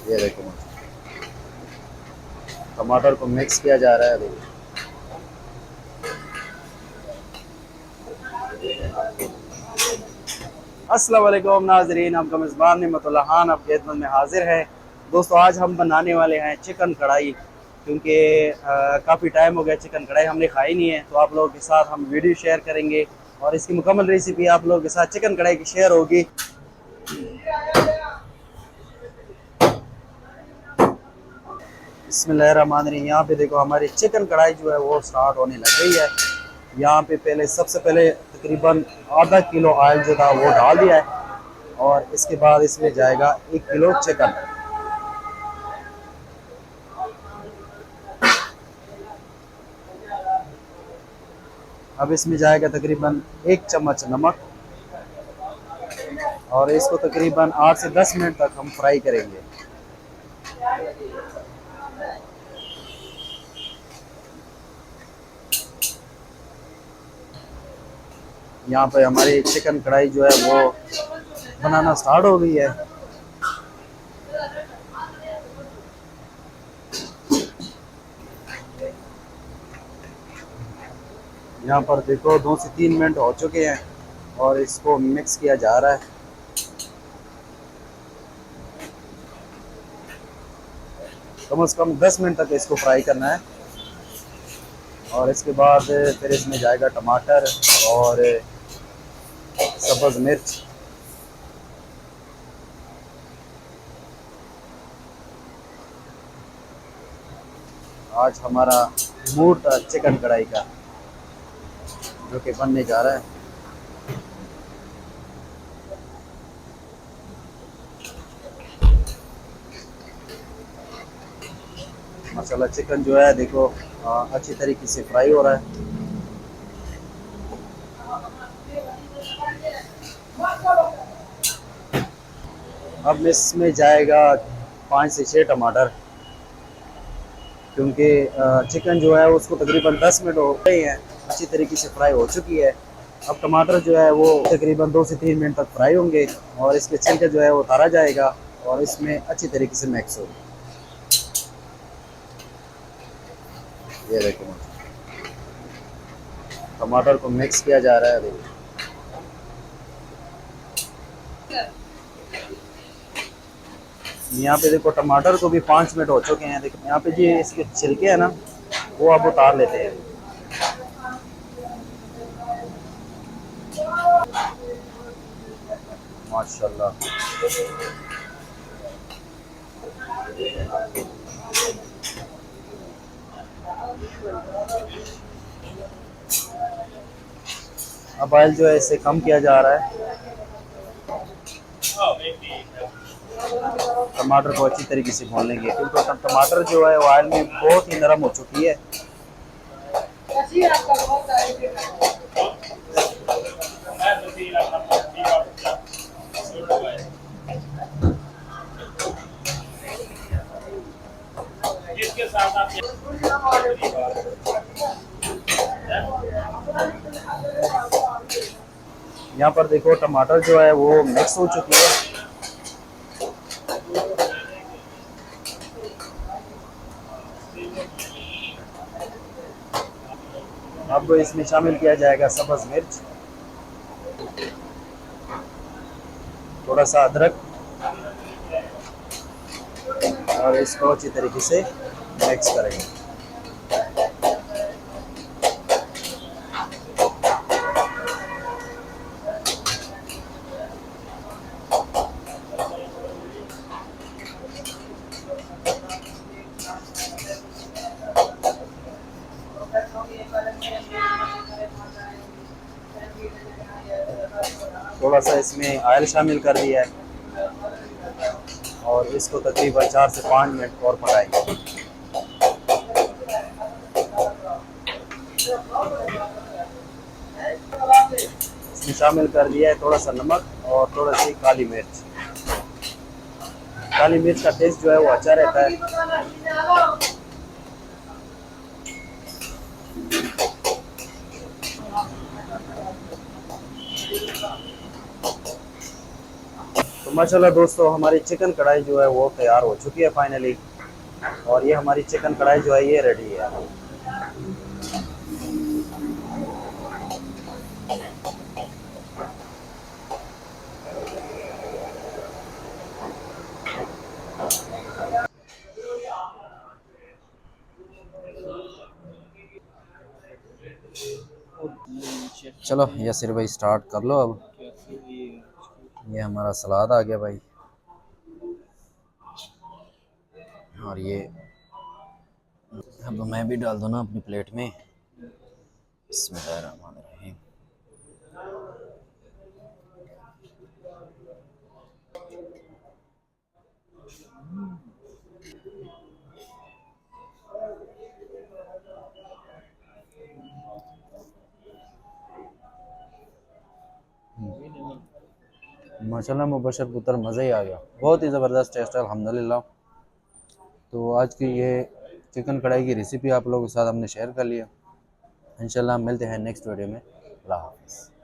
ये देखो, टमाटर को मिक्स किया जा रहा है अभी। अस्सलाम वालेकुम नाजरीन, आपका मेज़बान निमतुल्लाह खान आपके खिदमत में हाजिर है। दोस्तों, आज हम बनाने वाले हैं चिकन कढ़ाई, क्योंकि काफ़ी टाइम हो गया चिकन कढ़ाई हमने खाई नहीं है। तो आप लोगों के साथ हम वीडियो शेयर करेंगे और इसकी मुकम्मल रेसिपी आप लोगों के साथ चिकन कढ़ाई की शेयर होगी। बिस्मिल्लाहिर्रहमानिर्रहीम। यहाँ पे देखो हमारी चिकन कढ़ाई जो है वो स्टार्ट होने लग गई है। यहाँ पे पहले सबसे पहले तकरीबन आधा किलो ऑयल जो था वो डाल दिया है और इसके बाद इसमें जाएगा 1 किलो चिकन। अब इसमें जाएगा तकरीबन 1 चम्मच नमक और इसको तकरीबन 8 से 10 मिनट तक हम फ्राई करेंगे। यहाँ पे हमारी चिकन कढ़ाई जो है वो बनाना स्टार्ट हो गई है। यहाँ पर देखो 2 से 3 मिनट हो चुके हैं और इसको मिक्स किया जा रहा है। कम से कम 10 मिनट तक इसको फ्राई करना है और इसके बाद फिर इसमें जाएगा टमाटर और सब्ज़ मिर्च। आज हमारा मूड था चिकन कढ़ाई का जो कि बनने जा रहा है। मसाला चिकन जो है देखो अच्छी तरीके से फ्राई हो रहा है। अब इसमें जाएगा 5 से 6 टमाटर, क्योंकि चिकन जो है उसको तकरीबन 10 मिनट हो गए हैं, अच्छी तरीके से फ्राई हो चुकी है। अब टमाटर जो है वो तकरीबन 2 से 3 मिनट तक फ्राई होंगे और इसके छिलके जो है वो उतारा जाएगा और इसमें अच्छी तरीके से मिक्स होगी। ये देखो, टमाटर को मिक्स किया जा रहा है अभी। यहाँ पे देखो टमाटर को भी 5 मिनट हो चुके हैं। देखो यहाँ पे जी इसके छिलके हैं ना, वो अब उतार लेते हैं। माशाल्लाह। अब ऑयल जो है इसे कम किया जा रहा है। टमाटर को अच्छी तरीके से भून लेंगे, क्योंकि टमाटर जो है ऑयल में बहुत ही नरम हो चुकी है। यहाँ पर देखो टमाटर जो है वो मिक्स हो चुकी है। अब इसमें शामिल किया जाएगा सब्ज़ मिर्च, थोड़ा सा अदरक और इसको अच्छी तरीके से मिक्स करेंगे। थोड़ा सा इसमें ऑयल शामिल कर दिया है और इसको तकरीबन 4 से 5 मिनट और पकाएंगे। इसमें शामिल कर दिया है थोड़ा सा नमक और थोड़ा सी काली मिर्च। काली मिर्च का टेस्ट जो है वो अच्छा रहता है। तो माशाल्लाह दोस्तों, हमारी चिकन कढ़ाई जो है वो तैयार हो चुकी है फाइनली। और ये हमारी चिकन कढ़ाई जो है ये रेडी है। चलो यासिर भाई स्टार्ट कर लो अब। ये हमारा सलाद आ गया भाई, और ये अब मैं भी डाल दूँ ना अपनी प्लेट में। बिस्मिल्लाहिर्रहमानिर्रहीम। माशाल्लाह मुबशर पुत्र, मज़े ही आ गया, बहुत ही ज़बरदस्त टेस्ट है अल्हम्दुलिल्लाह। तो आज की ये चिकन कढ़ाई की रेसिपी आप लोगों के साथ हमने शेयर कर लिया। इंशाल्लाह मिलते हैं नेक्स्ट वीडियो में। अल्लाह हाफ़िज़।